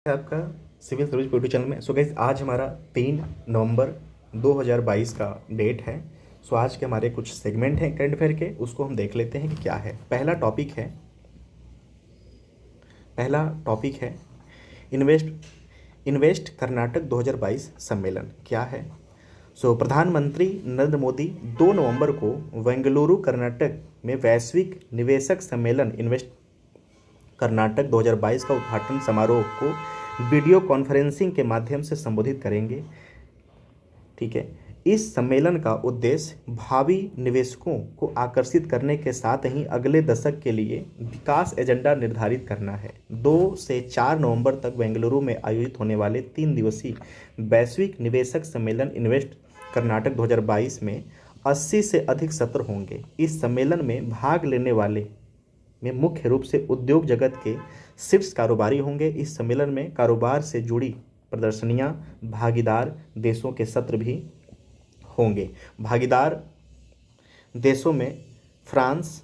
आपका civil service YouTube channel में। So guys, आज हमारा 3 नवंबर 2022 का डेट है। सो आज के हमारे कुछ सेगमेंट हैं करंट अफेयर के, उसको हम देख लेते हैं कि क्या है। पहला टॉपिक है इन्वेस्ट कर्नाटक 2022 सम्मेलन क्या है। सो प्रधानमंत्री नरेंद्र मोदी 2 नवंबर को बेंगलुरु कर्नाटक में वैश्विक निवेशक सम्मेलन इन्वेस्ट कर्नाटक 2022 का उद्घाटन समारोह को वीडियो कॉन्फ्रेंसिंग के माध्यम से संबोधित करेंगे। ठीक है, इस सम्मेलन का उद्देश्य भावी निवेशकों को आकर्षित करने के साथ ही अगले दशक के लिए विकास एजेंडा निर्धारित करना है। 2 से 4 नवंबर तक बेंगलुरु में आयोजित होने वाले 3 दिवसीय वैश्विक निवेशक सम्मेलन इन्वेस्ट कर्नाटक 2022 में 80 से अधिक सत्र होंगे। इस सम्मेलन में भाग लेने वाले में मुख्य रूप से उद्योग जगत के शीर्ष कारोबारी होंगे। इस सम्मेलन में कारोबार से जुड़ी प्रदर्शनियां, भागीदार देशों के सत्र भी होंगे। भागीदार देशों में फ्रांस,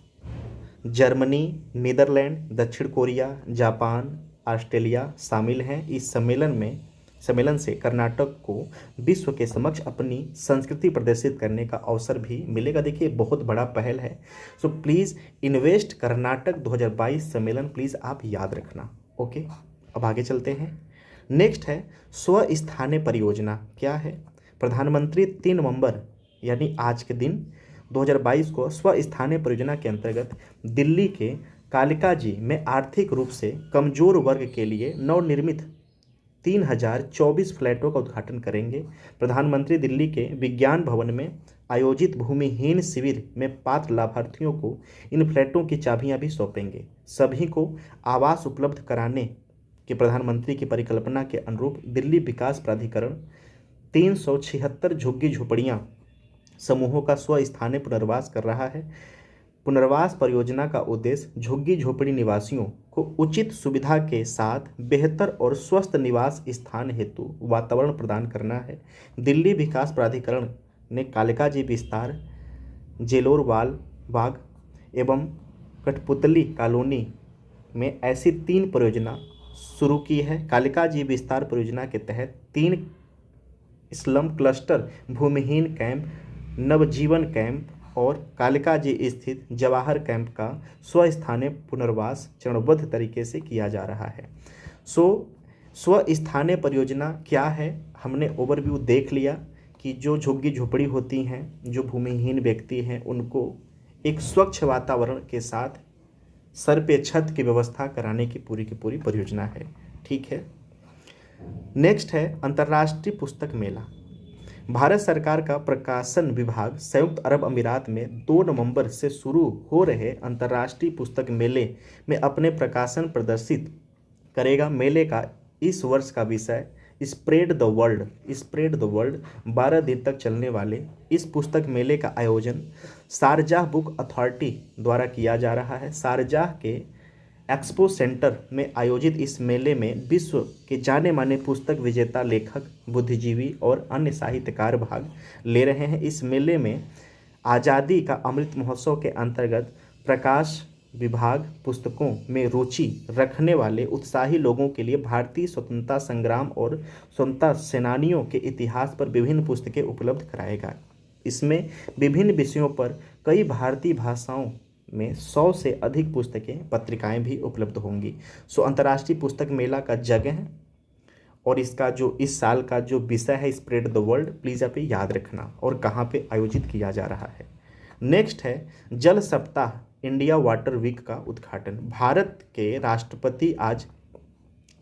जर्मनी, नीदरलैंड, दक्षिण कोरिया, जापान, ऑस्ट्रेलिया शामिल हैं। इस सम्मेलन से कर्नाटक को विश्व के समक्ष अपनी संस्कृति प्रदर्शित करने का अवसर भी मिलेगा। देखिए, बहुत बड़ा पहल है। सो प्लीज़ इन्वेस्ट कर्नाटक 2022 सम्मेलन प्लीज़ आप याद रखना। ओके, अब आगे चलते हैं। नेक्स्ट है स्वस्थानीय परियोजना क्या है। प्रधानमंत्री 3 नवंबर यानी आज के दिन 2022 को स्वस्थानीय परियोजना के अंतर्गत दिल्ली के कालिकाजी में आर्थिक रूप से कमजोर वर्ग के लिए नवनिर्मित 3024 फ्लैटों का उद्घाटन करेंगे। प्रधानमंत्री दिल्ली के विज्ञान भवन में आयोजित भूमिहीन शिविर में पात्र लाभार्थियों को इन फ्लैटों की चाबियां भी सौंपेंगे। सभी को आवास उपलब्ध कराने के प्रधानमंत्री की परिकल्पना के अनुरूप दिल्ली विकास प्राधिकरण 376 झुग्गी झोपड़ियां समूहों का स्वस्थानीय पुनर्वास कर रहा है। पुनर्वास परियोजना का उद्देश्य झुग्गी झोपड़ी निवासियों को उचित सुविधा के साथ बेहतर और स्वस्थ निवास स्थान हेतु वातावरण प्रदान करना है। दिल्ली विकास प्राधिकरण ने कालिकाजी विस्तार, जेलोरवाल बाग एवं कठपुतली कॉलोनी में ऐसी 3 परियोजना शुरू की है। कालिकाजी विस्तार परियोजना के तहत 3 स्लम क्लस्टर, भूमिहीन कैंप, नवजीवन कैंप और कालिकाजी स्थित जवाहर कैंप का स्वस्थानीय पुनर्वास चरणबद्ध तरीके से किया जा रहा है। स्वस्थानीय परियोजना क्या है, हमने ओवरव्यू देख लिया कि जो झुग्गी झोपड़ी होती हैं, जो भूमिहीन व्यक्ति हैं, उनको एक स्वच्छ वातावरण के साथ सर पे छत की व्यवस्था कराने की पूरी परियोजना है। ठीक है, नेक्स्ट है अंतर्राष्ट्रीय पुस्तक मेला। भारत सरकार का प्रकाशन विभाग संयुक्त अरब अमीरात में 2 नवंबर से शुरू हो रहे अंतर्राष्ट्रीय पुस्तक मेले में अपने प्रकाशन प्रदर्शित करेगा। मेले का इस वर्ष का विषय स्प्रेड द वर्ल्ड 12 दिन तक चलने वाले इस पुस्तक मेले का आयोजन शारजाह बुक अथॉरिटी द्वारा किया जा रहा है। शारजाह के एक्सपो सेंटर में आयोजित इस मेले में विश्व के जाने माने पुस्तक विजेता, लेखक, बुद्धिजीवी और अन्य साहित्यकार भाग ले रहे हैं। इस मेले में आज़ादी का अमृत महोत्सव के अंतर्गत प्रकाश विभाग पुस्तकों में रुचि रखने वाले उत्साही लोगों के लिए भारतीय स्वतंत्रता संग्राम और स्वतंत्रता सेनानियों के इतिहास पर विभिन्न पुस्तकें उपलब्ध कराएगा। इसमें विभिन्न विषयों पर कई भारतीय भाषाओं में 100 से अधिक पुस्तकें, पत्रिकाएं भी उपलब्ध होंगी। अंतर्राष्ट्रीय पुस्तक मेला का जगह और इसका जो इस साल का जो विषय है स्प्रेड द वर्ल्ड, प्लीज़ आप याद रखना और कहाँ पे आयोजित किया जा रहा है। नेक्स्ट है जल सप्ताह इंडिया वाटर वीक का उद्घाटन। भारत के राष्ट्रपति आज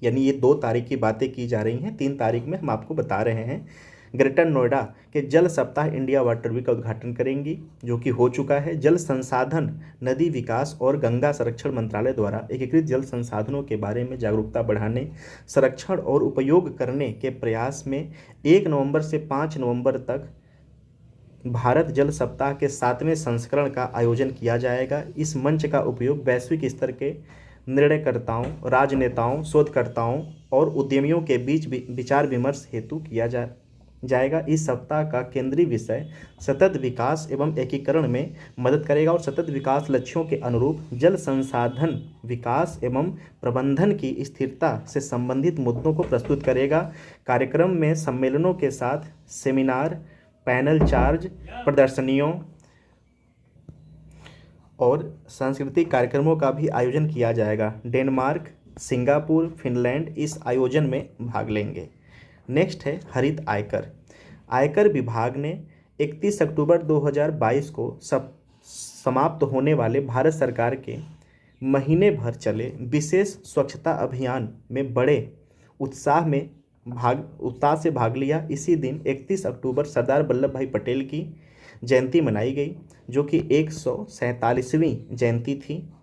यानी ये 2 तारीख की बातें की जा रही हैं, 3 तारीख में हम आपको बता रहे हैं ग्रेटर नोएडा के जल सप्ताह इंडिया वाटर वीक का उद्घाटन करेंगी, जो कि हो चुका है। जल संसाधन, नदी विकास और गंगा संरक्षण मंत्रालय द्वारा एकीकृत जल संसाधनों के बारे में जागरूकता बढ़ाने, संरक्षण और उपयोग करने के प्रयास में 1 नवंबर से 5 नवंबर तक भारत जल सप्ताह के 7वें संस्करण का आयोजन किया जाएगा। इस मंच का उपयोग वैश्विक स्तर के निर्णयकर्ताओं, राजनेताओं, शोधकर्ताओं और उद्यमियों के बीच विचार विमर्श हेतु किया जाएगा। इस सप्ताह का केंद्रीय विषय सतत विकास एवं एकीकरण में मदद करेगा और सतत विकास लक्ष्यों के अनुरूप जल संसाधन विकास एवं प्रबंधन की स्थिरता से संबंधित मुद्दों को प्रस्तुत करेगा। कार्यक्रम में सम्मेलनों के साथ सेमिनार, पैनल चार्ज, प्रदर्शनियों और सांस्कृतिक कार्यक्रमों का भी आयोजन किया जाएगा। डेनमार्क, सिंगापुर, फिनलैंड इस आयोजन में भाग लेंगे। नेक्स्ट है हरित आयकर। आयकर विभाग ने 31 अक्टूबर 2022 को समाप्त होने वाले भारत सरकार के महीने भर चले विशेष स्वच्छता अभियान में बड़े उत्साह से भाग लिया। इसी दिन 31 अक्टूबर सरदार वल्लभ भाई पटेल की जयंती मनाई गई, जो कि 147वीं जयंती थी।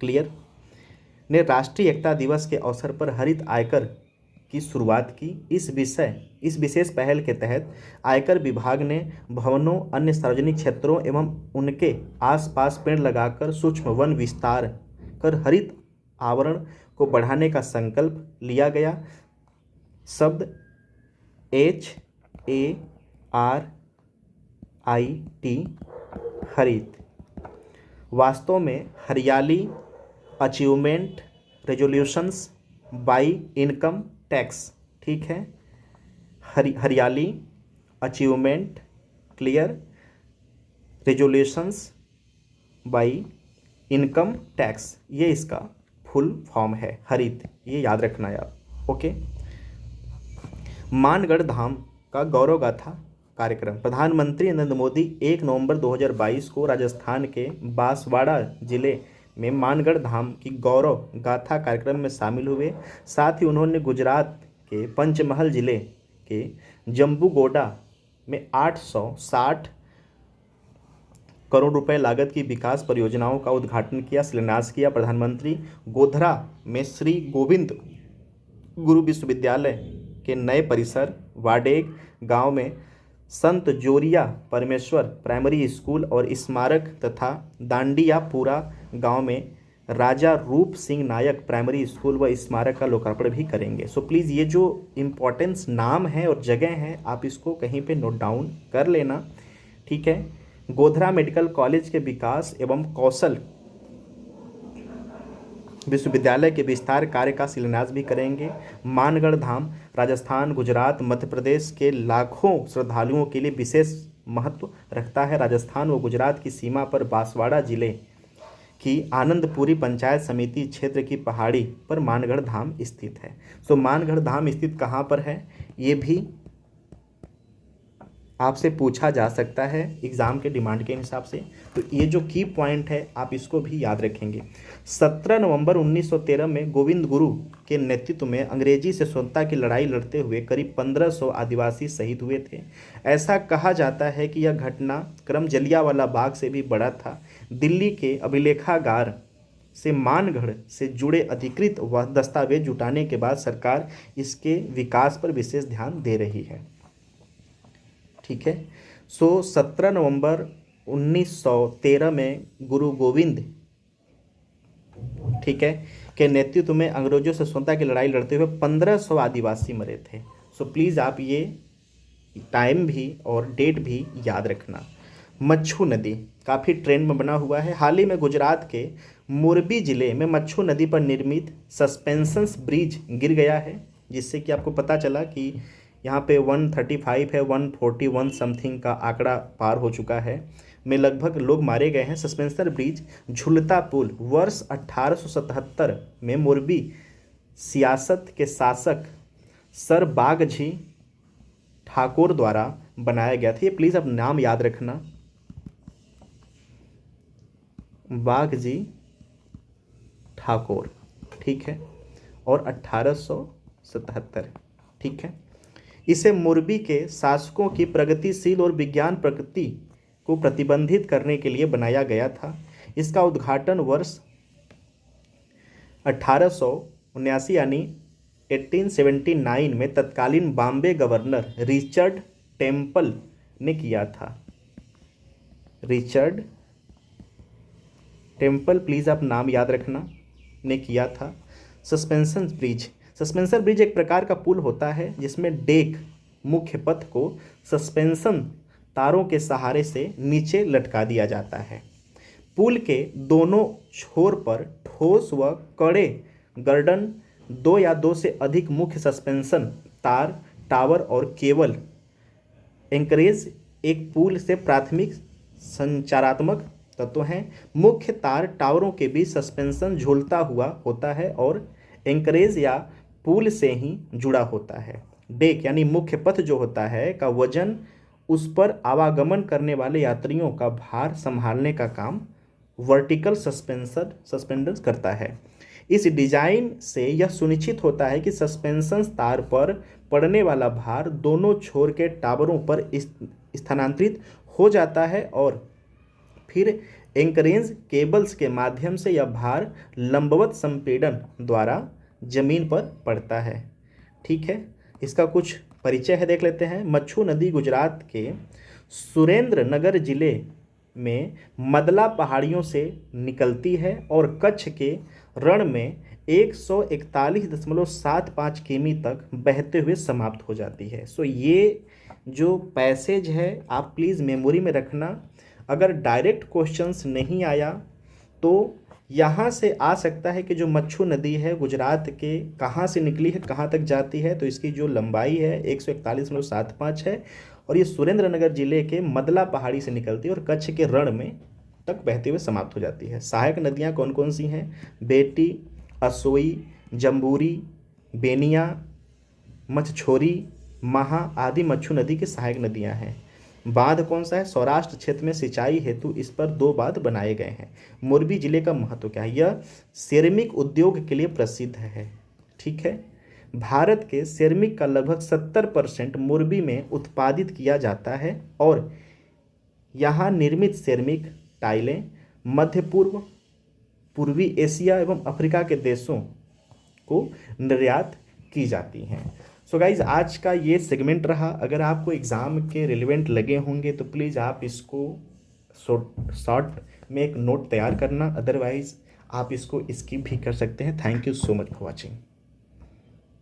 क्लियर। ने राष्ट्रीय एकता दिवस के अवसर पर हरित आयकर की शुरुआत की। इस विशेष पहल के तहत आयकर विभाग ने भवनों, अन्य सार्वजनिक क्षेत्रों एवं उनके आसपास पेड़ लगाकर सूक्ष्म वन विस्तार कर हरित आवरण को बढ़ाने का संकल्प लिया गया। शब्द HARIT हरित वास्तव में हरियाली achievement resolutions by income tax, ठीक है। हरियाली achievement clear resolutions by income tax, ये इसका फुल फॉर्म है हरित, ये याद रखना है आप। ओके। मानगढ़ धाम का गौरव गाथा कार्यक्रम। प्रधानमंत्री नरेंद्र मोदी 1 नवंबर 2022 को राजस्थान के बांसवाड़ा जिले में मानगढ़ धाम की गौरव गाथा कार्यक्रम में शामिल हुए। साथ ही उन्होंने गुजरात के पंचमहल जिले के जम्बूगोड़ा में 860 करोड़ रुपए लागत की विकास परियोजनाओं का उद्घाटन किया, शिलान्यास किया। प्रधानमंत्री गोधरा में श्री गोविंद गुरु विश्वविद्यालय के नए परिसर, वाडेग गांव में संत जोरिया परमेश्वर प्राइमरी स्कूल और स्मारक तथा दांडियापुरा गांव में राजा रूप सिंह नायक प्राइमरी स्कूल व स्मारक का लोकार्पण भी करेंगे। सो प्लीज़ ये जो इम्पोर्टेंस नाम है और जगह हैं आप इसको कहीं पे नोट डाउन कर लेना, ठीक है। गोधरा मेडिकल कॉलेज के विकास एवं कौशल विश्वविद्यालय के विस्तार कार्य का शिलान्यास भी करेंगे। मानगढ़ धाम राजस्थान, गुजरात, मध्य प्रदेश के लाखों श्रद्धालुओं के लिए विशेष महत्व रखता है। राजस्थान व गुजरात की सीमा पर बांसवाड़ा जिले की आनंदपुरी पंचायत समिति क्षेत्र की पहाड़ी पर मानगढ़ धाम स्थित है। सो मानगढ़ धाम स्थित कहाँ पर है ये भी आपसे पूछा जा सकता है एग्ज़ाम के डिमांड के हिसाब से। तो ये जो की पॉइंट है आप इसको भी याद रखेंगे। 17 नवंबर 1913 में गोविंद गुरु के नेतृत्व में अंग्रेजी से स्वतंत्रता की लड़ाई लड़ते हुए करीब 1500 आदिवासी शहीद हुए थे। ऐसा कहा जाता है कि यह घटनाक्रम जलियांवाला बाग से भी बड़ा था। दिल्ली के अभिलेखागार से मानगढ़ से जुड़े अधिकृत व दस्तावेज जुटाने के बाद सरकार इसके विकास पर विशेष ध्यान दे रही है, ठीक है। सो 17 नवंबर 1913 में गुरु गोविंद, ठीक है, के नेतृत्व में अंग्रेजों से स्वतंत्रता की लड़ाई लड़ते हुए 1500 आदिवासी मरे थे। सो प्लीज़ आप ये टाइम भी और डेट भी याद रखना। मच्छू नदी काफ़ी ट्रेंड में बना हुआ है। हाल ही में गुजरात के मोरबी जिले में मच्छू नदी पर निर्मित सस्पेंशन ब्रिज गिर गया है, जिससे कि आपको पता चला कि यहाँ पे 135 है, 141 समथिंग का आंकड़ा पार हो चुका है, में लगभग लोग मारे गए हैं। सस्पेंशन ब्रिज झुलता पुल वर्ष 1877 में मोरबी सियासत के शासक सर बागजी ठाकुर द्वारा बनाया गया था। ये प्लीज़ अब नाम याद रखना, बागजी ठाकुर, ठीक है, और 1877, ठीक है। इसे मोरबी के शासकों की प्रगतिशील और विज्ञान प्रकृति को प्रतिबंधित करने के लिए बनाया गया था। इसका उद्घाटन वर्ष 1879 यानी 1879 में तत्कालीन बॉम्बे गवर्नर रिचर्ड टेम्पल ने किया था। रिचर्ड टेम्पल, प्लीज़ आप नाम याद रखना, ने किया था। सस्पेंशन ब्रिज एक प्रकार का पुल होता है जिसमें डेक मुख्य पथ को सस्पेंशन तारों के सहारे से नीचे लटका दिया जाता है। पुल के दोनों छोर पर ठोस व कड़े गर्डर, दो या दो से अधिक मुख्य सस्पेंशन तार, टावर और केबल एंकरेज एक पुल से प्राथमिक संचारात्मक तत्व हैं। मुख्य तार टावरों के बीच सस्पेंशन झूलता हुआ होता है और एंकरेज या पुल से ही जुड़ा होता है। डेक यानी मुख्य पथ जो होता है का वजन उस पर आवागमन करने वाले यात्रियों का भार संभालने का काम वर्टिकल सस्पेंडर करता है। इस डिजाइन से यह सुनिश्चित होता है कि सस्पेंशन तार पर पड़ने वाला भार दोनों छोर के टावरों पर स्थानांतरित हो जाता है और फिर एंकरेज केबल्स के माध्यम से यह भार लंबवत संपीड़न द्वारा जमीन पर पड़ता है। ठीक है, इसका कुछ परिचय है, देख लेते हैं। मच्छू नदी गुजरात के सुरेंद्र नगर जिले में मदला पहाड़ियों से निकलती है और कच्छ के रण में 141.75 किमी तक बहते हुए समाप्त हो जाती है। सो ये जो पैसेज है आप प्लीज़ मेमोरी में रखना। अगर डायरेक्ट क्वेश्चंस नहीं आया तो यहाँ से आ सकता है कि जो मच्छू नदी है गुजरात के कहाँ से निकली है, कहाँ तक जाती है, तो इसकी जो लंबाई है 141.75 है और ये सुरेंद्रनगर जिले के मदला पहाड़ी से निकलती है और कच्छ के रण में तक बहते हुए समाप्त हो जाती है। सहायक नदियाँ कौन कौन सी हैं? बेटी, असोई, जम्बूरी, बेनिया, मछछोरी, महा आदि मच्छू नदी की सहायक नदियाँ हैं। बांध कौन सा है? सौराष्ट्र क्षेत्र में सिंचाई हेतु इस पर 2 बांध बनाए गए हैं। मोरबी जिले का महत्व क्या है? यह सिरेमिक उद्योग के लिए प्रसिद्ध है। ठीक है, भारत के सिरेमिक का लगभग 70% मोरबी में उत्पादित किया जाता है और यहाँ निर्मित सिरेमिक टाइलें मध्य पूर्व, पूर्वी एशिया एवं अफ्रीका के देशों को निर्यात की जाती हैं। सो गाइज आज का ये सेगमेंट रहा। अगर आपको एग्ज़ाम के रिलेवेंट लगे होंगे तो प्लीज़ आप इसको शॉर्ट में एक नोट तैयार करना, अदरवाइज़ आप इसको स्किप भी कर सकते हैं। Thank you so much for watching.